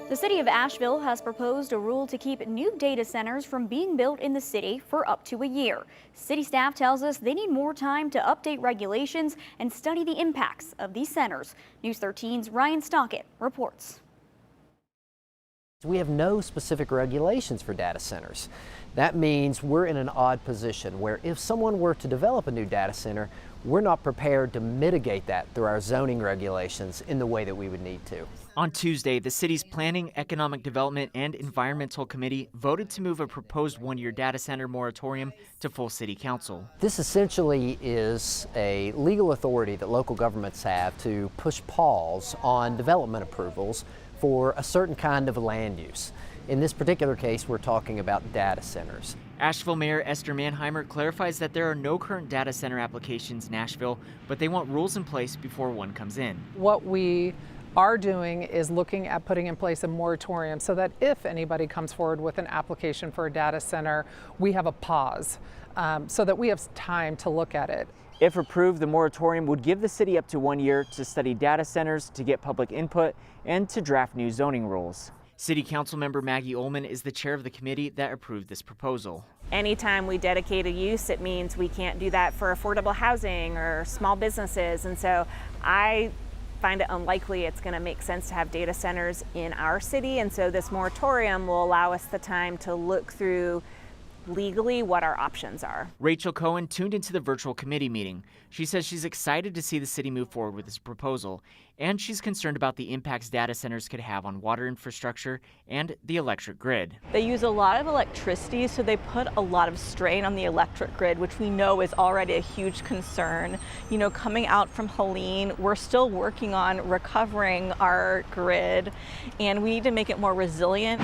The city of Asheville has proposed a rule to keep new data centers from being built in the city for up to a year. City staff tells us they need more time to update regulations and study the impacts of these centers. News 13's Ryan Stockett reports. We have no specific regulations for data centers. That means we're in an odd position where if someone were to develop a new data center, we're not prepared to mitigate that through our zoning regulations in the way that we would need to. On Tuesday, the city's Planning, Economic Development, and Environmental Committee voted to move a proposed one-year data center moratorium to full city council. This essentially is a legal authority that local governments have to push pause on development approvals for a certain kind of land use. In this particular case, we're talking about data centers. Asheville Mayor Esther Manheimer clarifies that there are no current data center applications in Asheville, but they want rules in place before one comes in. What we are doing is looking at putting in place a moratorium so that if anybody comes forward with an application for a data center, we have a pause so that we have time to look at it. If approved, the moratorium would give the city up to 1 year to study data centers, to get public input, and to draft new zoning rules. City Council member Maggie Ullman is the chair of the committee that approved this proposal. Anytime we dedicate a use, it means we can't do that for affordable housing or small businesses. And so I find it unlikely it's going to make sense to have data centers in our city. And so this moratorium will allow us the time to look through legally what our options are. Rachel Cohen tuned into the virtual committee meeting. She says she's excited to see the city move forward with this proposal, and she's concerned about the impacts data centers could have on water infrastructure and the electric grid. They use a lot of electricity, so they put a lot of strain on the electric grid, which we know is already a huge concern. You know, coming out from Helene, we're still working on recovering our grid, and we need to make it more resilient.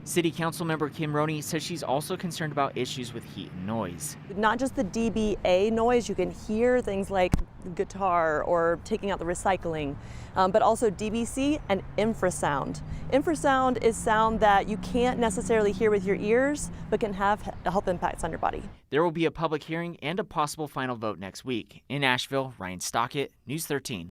City Council member Kim Roney says she's also concerned about issues with heat and noise. Not just the dBA noise, you can hear things like guitar or taking out the recycling, but also DBC and infrasound. Infrasound is sound that you can't necessarily hear with your ears, but can have health impacts on your body. There will be a public hearing and a possible final vote next week. In Asheville, Ryan Stockett, News 13.